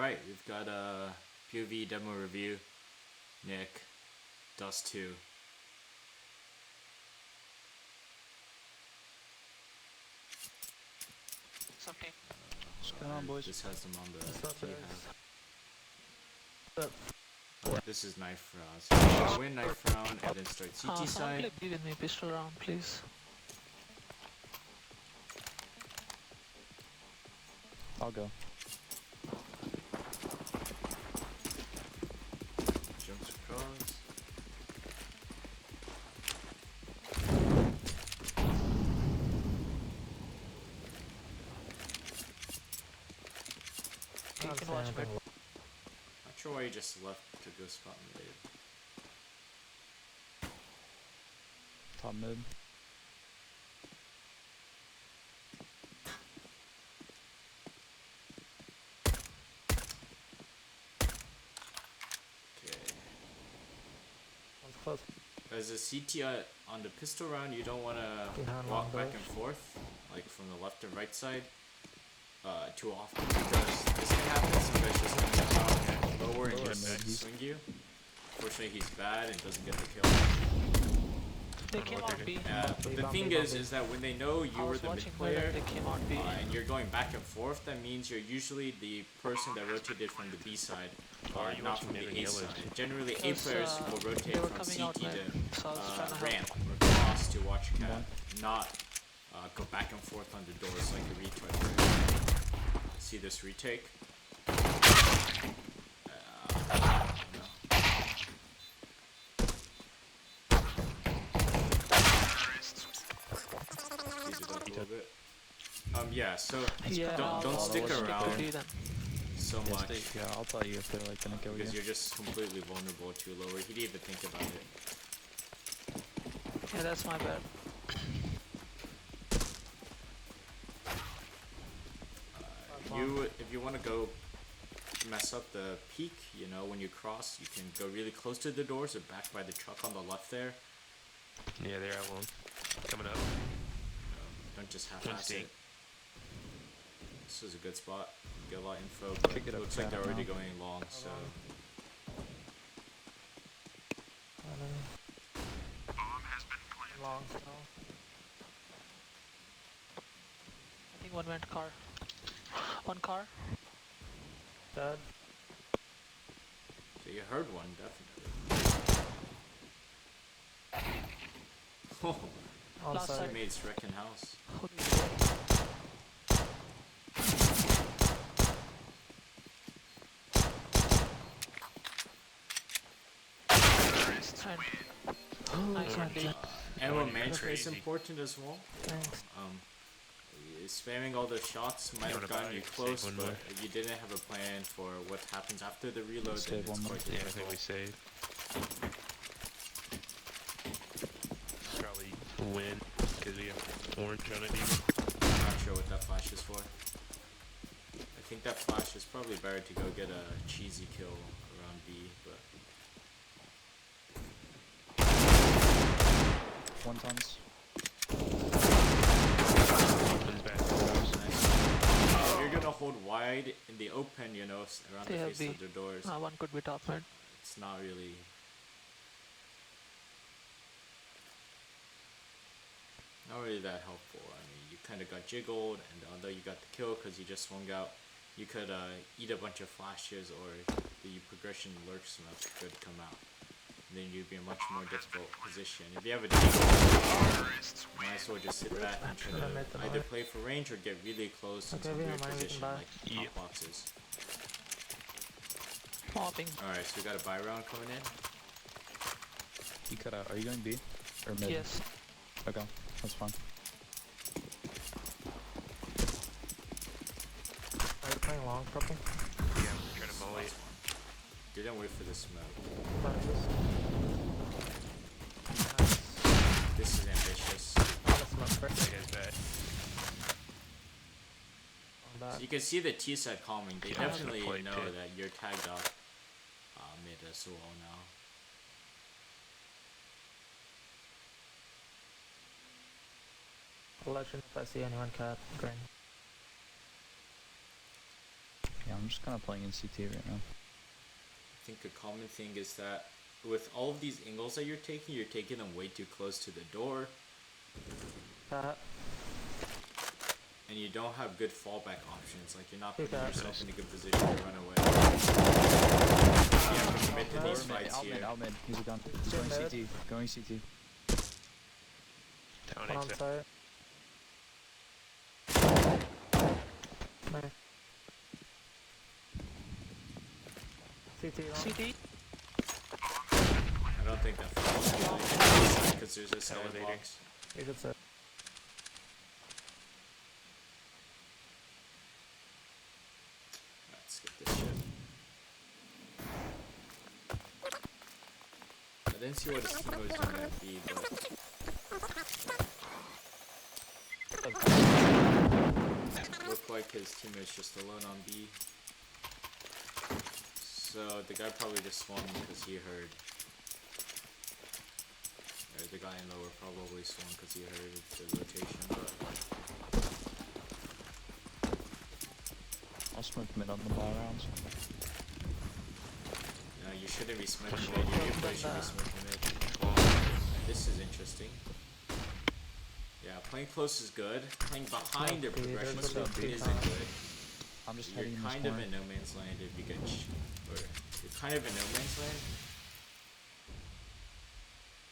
Alright, we've got a POV demo review. Nick, Dust 2. What's up, team? What's going on, boys? This has them on the What's up? This is knife round. So win knife round and then start CT side. Someone play with me pistol round, please. I'll go. Jumps across. You can watch mid. Not sure why you just left to go spot mid. Top mid. Okay. One's close. As a CT on the pistol round, you don't want to walk back and forth, like from the left and right side, too often, because this can happen. Some guys just come out and lower and just swing you. Unfortunately, he's bad and doesn't get the kill. They came on B. But the thing is that when they know you were the mid player, They came on B. and you're going back and forth, that means you're usually the person that rotated from the B side, not from the A side. Generally, A players will rotate from CT to ramp or cross to watch cat, not go back and forth on the doors like a retard. See this retake? Yeah, so don't stick around so much. Yeah, I'll tell you if they're like gonna kill you. Because you're just completely vulnerable to lower. He didn't even think about it. Yeah, that's my bad. If you want to go mess up the peak, you know, when you cross, you can go really close to the doors or back by the truck on the left there. Yeah, they're at one. Coming up. Don't just half-ass it. This is a good spot. Get a lot of info, but it looks like they're already going long, so... Long still. I think one went car. One car. Dead. So you heard one, definitely. Oh, Last side. teammates wrecking house. Nice one, dude. Ammo management is important as well. Thanks. Spamming all the shots might have gotten you close, but if you didn't have a plan for what happens after the reload, then it's quite difficult. Yeah, I think we saved. Probably win, because we have orange on it even. I'm not sure what that flash is for. I think that flash is probably better to go get a cheesy kill around B, but... One tons. If you're gonna hold wide in the open, you know, around the face of the doors, one could be top mid. it's not really... Not really that helpful. I mean, you kind of got jiggled, and although you got the kill because you just swung out, you could eat a bunch of flashes, or the progression lurk smoke could come out. And then you'd be in a much more difficult position. If you have a jiggle, you might as well just sit back and try to either play for range or get really close into a weird position like top boxes. Popping. Alright, so we got a buy round coming in. You cut out. Are you going B? Or mid? Yes. Okay, that's fine. Are you playing long, probably? Yeah, I'm trying to molly it. Didn't wait for the smoke. Nice. This is ambitious. That guy's bad. So you can see the T side calming. They Yeah, definitely play know too. that you're tagged off mid as well now. I'll let you know if I see anyone cat green. Yeah, I'm just kind of playing in CT right now. I think a common thing is that with all of these angles that you're taking them way too close to the door, and you don't have good fallback options. Like you're not putting yourself in a good position to run away. You have to commit to these fights here. Out mid. He's a gun. He's going CT. Going CT. Down One on exit. site. Nice. CT on. CT. I don't think that falls because there's a Elevating. skybox. You could say. Let's skip this shit. I didn't see what his team was doing at B, but looked like his teammate's just alone on B. So the guy probably just swung because he heard. Or the guy in lower probably swung because he heard the rotation. I'll smoke mid on the ball rounds. No, you shouldn't be smoking mid. You should be smoking mid. This is interesting. Yeah, playing close is good. Playing behind their progression there's smoke a big isn't time. good. I'm just You're heading in kind this of corner. in no man's land if you get or you're kind of in no man's land.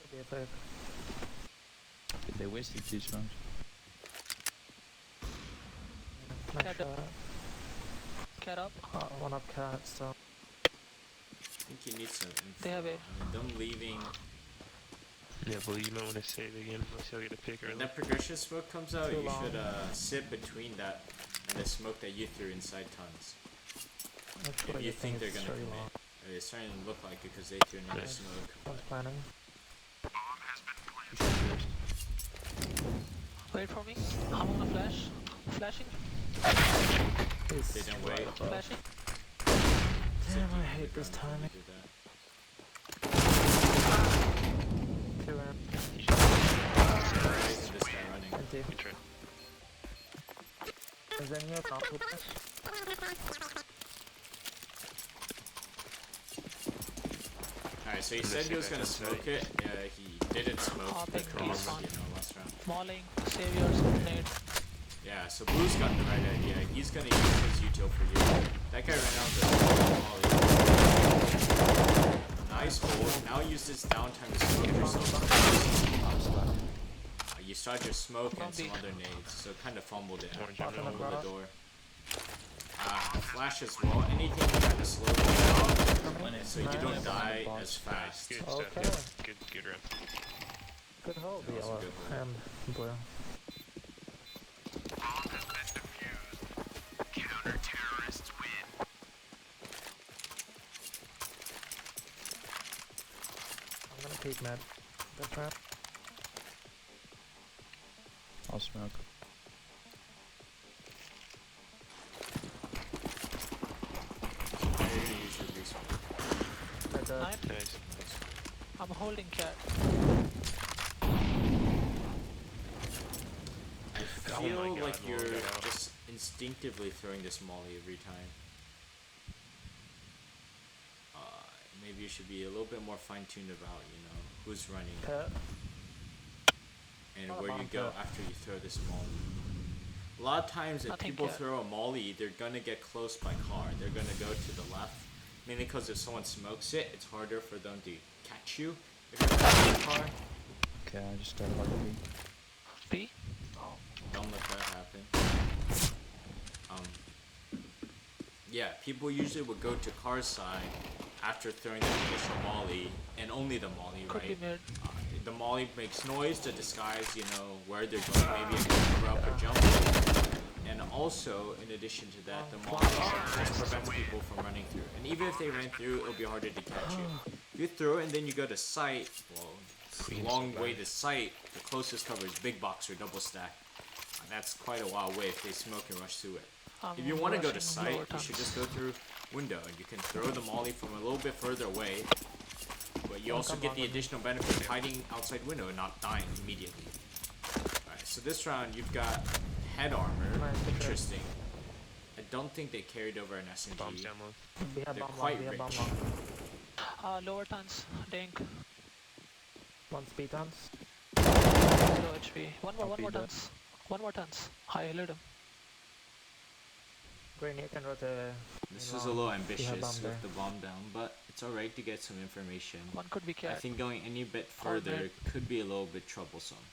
Could be a fake. They wasted 2 smokes. Nice Cat shot. up. Cat up. One up cat, so. I think you need some info. They have it. I mean, them leaving. Yeah, but you might want to save again unless you'll get a pick When early. that progression smoke comes out, Too you long. should sit between that and the smoke that you threw inside tons. Actually, If you I think they're it's gonna very commit. long. It's starting to look like it because they threw another Nice. smoke. One's planning. You should burst. Wait for me. I'm on a flash. Flashing. They He's didn't wait. Flashing. Damn, I hate this timing. Do that. 2 in. Why isn't this guy running? Empty. Good try. Is there any not with us? Alright, so he I'm said he gonna was sit gonna back smoke it. Yeah, he didn't smoke Oh, the thank cross, God. last round. Mauling. Saviors. Nade. Yeah, so Blue's got the right idea. He's gonna use his util for you. That guy ran out the volley. Nice hold. Now use this downtime to smoke yourself. You start your smoke and some other nades, so kind of fumbled it. Orange Walking on across. The door. Flash as well. Anything to kind of slow them down, Win it. so you Nice. don't die Boss. as fast. Good Okay. stuff. Good run. Good hold, That was a yellow good hold. and blue. I'm gonna peek mid. Good trap. I'll smoke. You're gonna use your respawn. Red dead. Nine. Nice. I'm holding cat. I Oh feel my God, like well, you're got out. just instinctively throwing this molly every time. Maybe you should be a little bit more fine-tuned about, who's running Pet. and Not a where you bomb go pit. after you throw this molly. A lot of times if Nothing people yet. throw a molly, they're gonna get close by car. They're gonna go to the left. Mainly because if someone smokes it, it's harder for them to catch you if you're behind the car. Okay, I just started hard to beat. B. Don't let that happen. Yeah, people usually would go to car's side after throwing the initial molly, and only the molly, Could right? be mid. The molly makes noise to disguise, where they're going, maybe a cover up or jump. And also, in addition to that, the molly just prevents people from running through. And even if they ran through, it'll be harder to catch you. If you throw it and then you go to sight, well, it's a long way to sight. The closest cover is big box or double stack. That's quite a while away if they smoke and rush through it. If you want to go to sight, you should just go through window, and you can throw the molly from a little bit further away. But you also get the additional benefit of hiding outside window and not dying immediately. Alright, so this round you've got head armor, Nice, good interesting. A don't think they carried over an SMG. Bombs down low. We have They're bomb quite long, we have bomb rich. long. Lower tons. Dink. One speed tons. Low HP. One more Copy that. tons. One more tons. I healed him. Green, you can rotate. This was a little ambitious bomb with there. the bomb down, but it's alright to get some information. One could be I cat. think going any bit Or further mid. could be a little bit troublesome.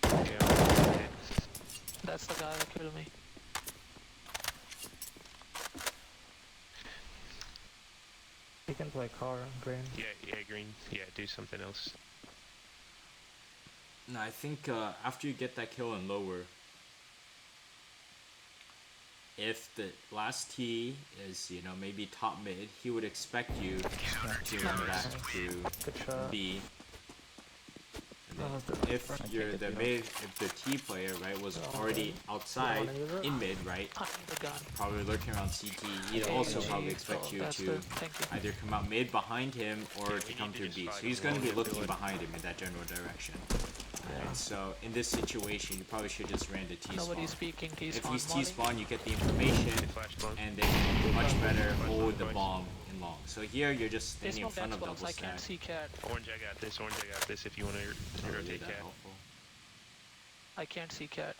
Yeah. That's the guy that killed me. You can play car, green. Yeah, green. Yeah, do something else. No, I think after you get that kill and lower, if the last T is, you know, maybe top mid, he would expect you to run back to Good shot. B. And That then was the- if I you're can't the get mid, if the T player, right, was Oh, already okay. outside You wanna use it? in mid, right, I need the gun. probably lurking around CT, he'd Okay, also GG. probably expect you That's to good. Thank you. either come out mid behind him or Yeah, to we come need to through just B. So fight he's him going to be along and do looking it. behind him in that general direction. Yeah. Right, so in this situation, you probably should just ran to T spawn. Nobody's speaking T If spawn. he's T Molly. spawn, you get the information, Flash bomb. and they can much better Flash hold the bomb, bomb in long. So here, you're just They standing in smoke front of Xbox. double I can't stack. see cat. Orange, I got this. Orange, I got this. If you want to Not really rotate that cat. helpful. I can't see cat.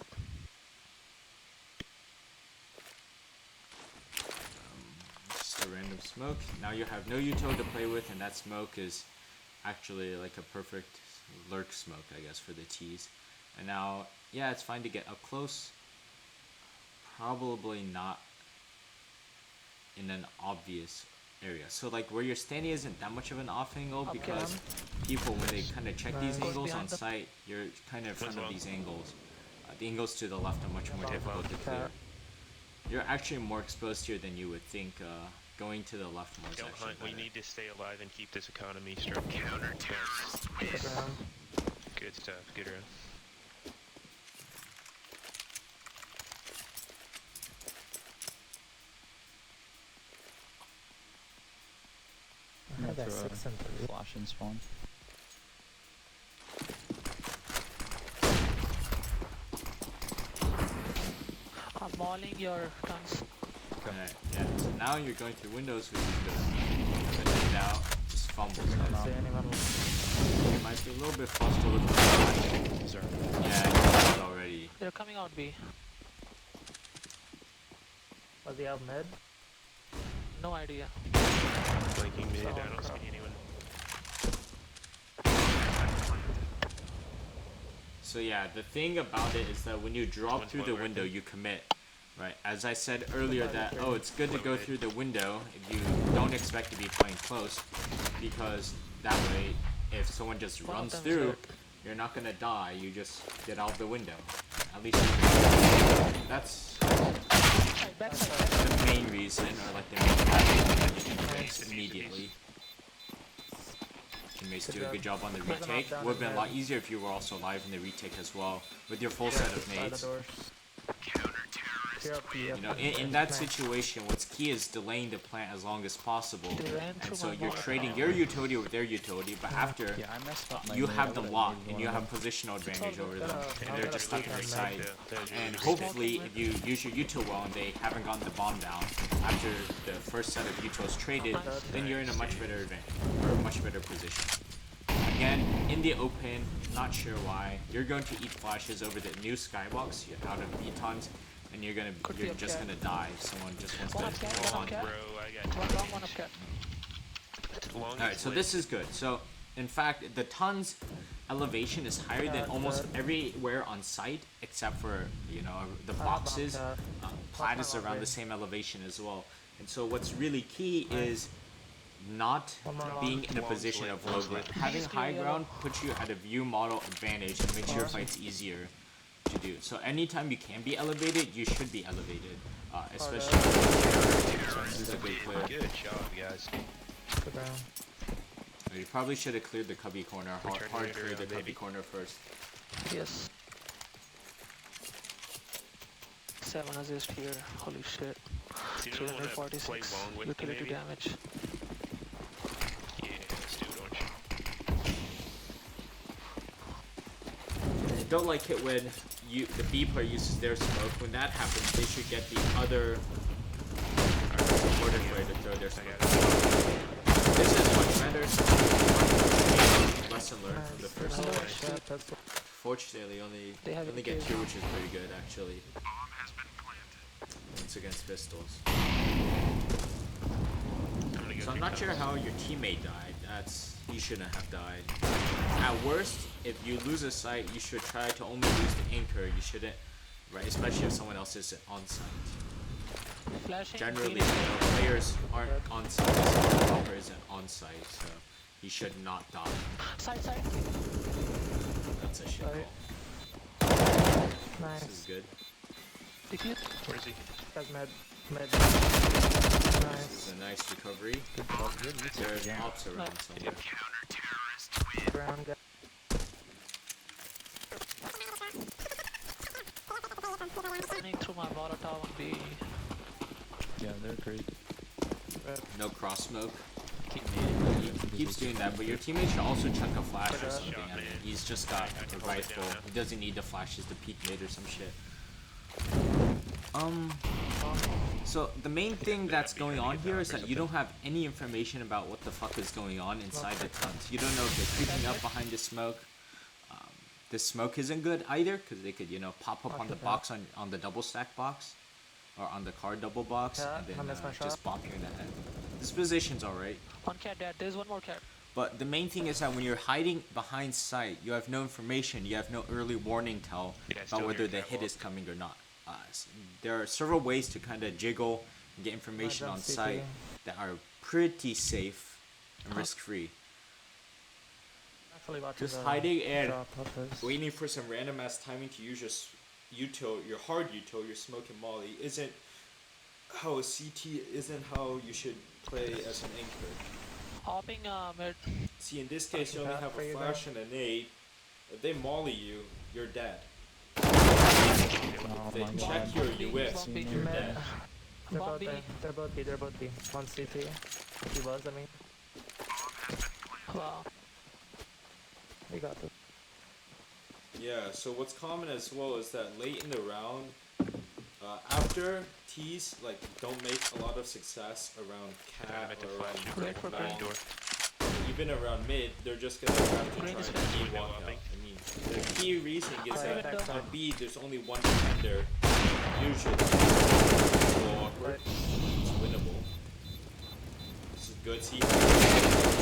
Just a random smoke. Now you have no util to play with, and that smoke is actually like a perfect lurk smoke, I guess, for the T's. And now, yeah, it's fine to get up close. Probably not in an obvious area. So like where you're standing isn't that much of an off angle Up because cam. people, when they kind of check these Nice. angles on Behind the- site, you're kind of in front of long? these angles. The angles to the left are much more Bomb difficult to long, clear. cat. You're actually more exposed here than you would think. Going to the left more is Don't actually hunt. We better. need to stay alive and keep this economy strong. Counter Good round. Good stuff. Good round. I had that Throw a 6 and 3. Flash and spawn. I'm mauling your tons. Alright, yeah. So now you're going through windows, which is good. But now, just fumbles. I don't see anyone. You might be a little bit flustered with the flash. Is there? Yeah, you did already. They're coming out B. Was he out mid? No idea. Blinking mid. I Oh, don't see crap. anyone. So yeah, the thing about it is that when you drop One's through the one window, working. you commit. Right, as I said earlier that, Somebody oh, it's good to One go mid. through the window if you don't expect to be playing close, because that way, if someone just One of runs them's through, hurt. you're not gonna die, you just get out the window. At least that's Backside. the main reason, or like the main tactic that you can fix Nice. immediately. Teammates Good do a good job on the Keep them retake. up, down Would have been a in lot there. easier if you were also live in the retake as well, with your full set of By the nades. doors. Clear up the You know, in that situation, what's key is delaying the plant as long as possible. They ran And through so my you're wall. trading your utility with their utility, but after Yeah, I messed up my you mid. I have them would've locked made and one you of have them. positional advantage over them, Yeah, and they're just stuck really in good sight. That was really And good. hopefully, if you use your util well and they haven't gotten the bomb down after the first set of utils traded, then you're in a much better advantage or a much better position. Again, in the open, not sure why. You're going to eat flashes over the new skybox. You're out of betons, and you're Could be you're a just cat. gonna die if someone just wants One to up cat, roll one on. up cat. Bro, I got One long, one up cat. long. Alright, so this is good. So, in fact, the tons elevation is higher than almost everywhere on site, except for, you know, the boxes. Plat is around the same elevation as well. And so what's really key is not One more being long. in a Long position slit, of long low slit. ground. Having Please high clear ground puts you at a view model advantage and makes your fights easier to do. So anytime you can be elevated, you should be elevated. Especially this is a good clear. Good job, guys. Good round. You probably should have cleared the cubby corner. Hard Return clear raider, the cubby baby. corner first. Yes. 7 assist here. Holy shit. Do you wanna play 346 long with me, utility maybe? damage. Yeah, let's do it, Orange. don't like it when the B player uses their smoke. When that happens, they should get the other supporter player to throw their smoke. This is much better. Lesson learned from the first Oh, time. shit, that's Fortunately, They have only a get kill. 2, which is pretty good actually. Once against pistols. So I'm not sure how your teammate died. He shouldn't have died. At worst, if you lose a site, you should try to only lose the anchor. You shouldn't, right? Especially if someone else is on site. Flashing. Generally, Phoenix. players aren't on site. The developer isn't on site, so he should not die. Side. That's a shit Sorry. call. This is nice. good. Defuse. Where is he? That's mid. This Nice. is a nice recovery. Good. There's ops around somewhere. Ground guy. Running through my Molotov on B. Yeah, they're great. No cross smoke. Keep nading. He keeps doing that, but your teammate should also chuck a flash or something. Shot, I mean, man. he's just got a hold it rifle. down now. He doesn't need the flashes to peek mid or some shit. So the main thing that's going on here is that you don't have any information about what the fuck is going on inside the tents. You don't know if they're creeping up behind the smoke. The smoke isn't good either, because they could, pop up on the box on the double stack box, or on the car double box, Yeah, and I then missed my just bop you in the head. This position's alright. One cat dead. There's one more cat. But the main thing is that when you're hiding behind sight, you have no information, you have no early warning tell Yeah, I still about whether hear the hit catwalk. is coming or not. There are several ways to kind of jiggle and get information on jump site CT. that are pretty safe and risk-free. Actually watching Just the hiding and drop others. waiting for some random ass timing to use your hard util, your smoke and molly isn't how a CT isn't how you should play as an anchor. Hopping mid. See, in this case, you only That have for a you flash and a nade. If they molly you, you're dead. Oh If they my check god. you or you whiff, Zombie. you're Mid. dead. They're Bomb both B. there. They're both B. They're both B. One CT. He was, I mean. Wow. We got this. Yeah, so what's common as well is that late in the round, after T's don't make a lot of success around I'm cat at the or flash. around Wait for long, Green. Door. even around mid, they're just gonna have to Green try is and finished. E walk out. I mean, the key reason is Right, that backside. on B there's only one defender. Usually, it's a little awkward. It's winnable. This is good. See,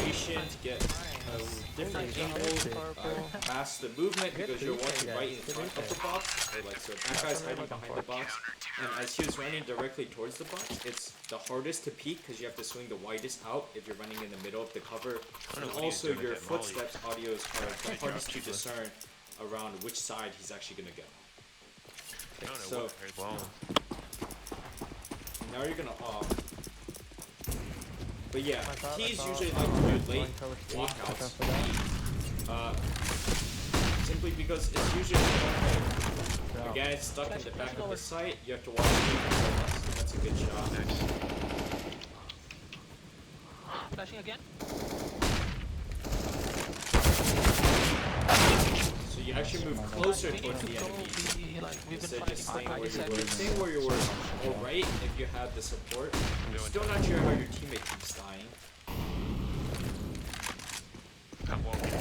patient to get different angles, pass the movement Good because you're defense, watching guys. right in Good front of the box. So that guy's hiding behind the box, and as he was running directly towards the box, it's the hardest to peek because you have to swing the widest out if you're running in the middle of the cover, and know what he's also doing with your that molly. footsteps audios are the Good hardest job, to Chiba. discern around which side he's actually gonna go. I don't know So what very long. now you're gonna off. But yeah, I thought- keys I usually thought- like to do going late towards B. walkouts. After that. Simply because it's usually again it's stuck in the back of the site. You have to watch it. That's a good shot. Nice. Flashing again. So you actually move closer We need towards to the go enemy. B. Like we've been Instead fighting just for staying 90 where you were. seconds. Staying where you were alright if you had the support. I'm still not sure how your teammate keeps dying. I'm walking.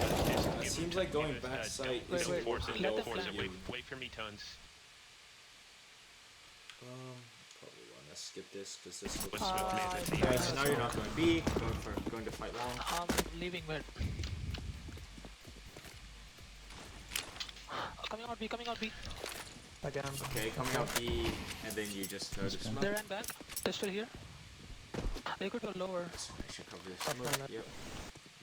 It seems like going back site is Wait, Force working it. let well the for Force it. you. Wait for me, tons. Probably wanna skip this because this looks. What's smoke man? That's the Alright, so now you're not going B, going to fight long. I'm leaving mid. Coming out B. Again. Okay, coming out B, and then you just throw the They smoke. They ran back. They're still here. They could go lower. So I should cover this Up smoke. front. Yep.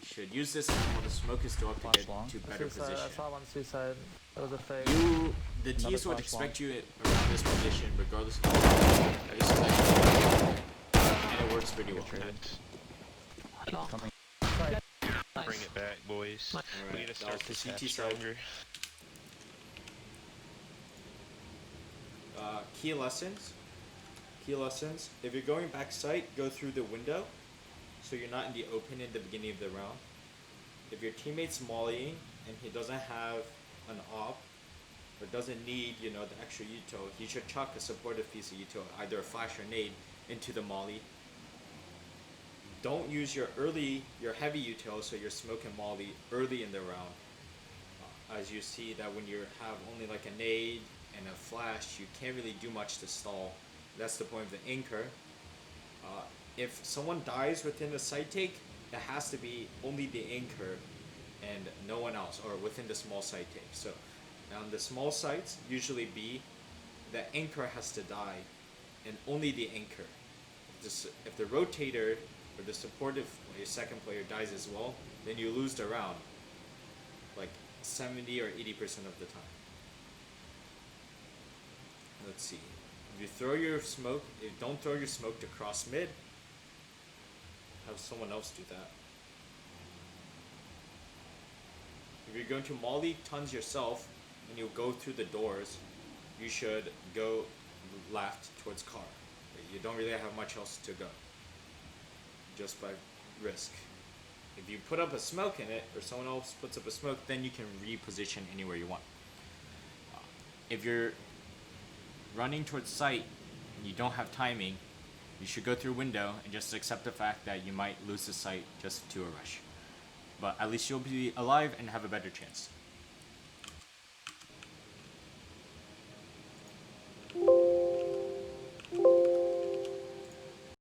You should use this while the smoke is still up to Flash get long. to better Suicide. I position. saw one suicide. That was a fake. The Another T's would flash expect you around this position regardless of I just and it works pretty well. Nice. Long. Coming. Nice. Bring it back, boys. Nice. We Alright, need to start that was this half the CT side. stronger. Key lessons. Key lessons. If you're going back sight, go through the window, so you're not in the open in the beginning of the round. If your teammate's mollying and he doesn't have an op, or doesn't need, you know, the extra util, you should chuck a supportive piece of util, either a flash or nade, into the molly. Don't use your heavy util, so your smoke and molly early in the round. As you see that when you have only like a nade and a flash, you can't really do much to stall. That's the point of the anchor. If someone dies within the side take, it has to be only the anchor and no one else, or within the small side take. So on the small sites, usually B, the anchor has to die, and only the anchor. If the rotator or the supportive player, second player dies as well, then you lose the round, like 70 or 80% of the time. Let's see. If you throw your smoke, don't throw your smoke to cross mid. Have someone else do that. If you're going to molly tons yourself and you go through the doors, you should go left towards car. You don't really have much else to go, just by risk. If you put up a smoke in it, or someone else puts up a smoke, then you can reposition anywhere you want. If you're running towards site and you don't have timing, you should go through window and just accept the fact that you might lose the site just to a rush. But at least you'll be alive and have a better chance.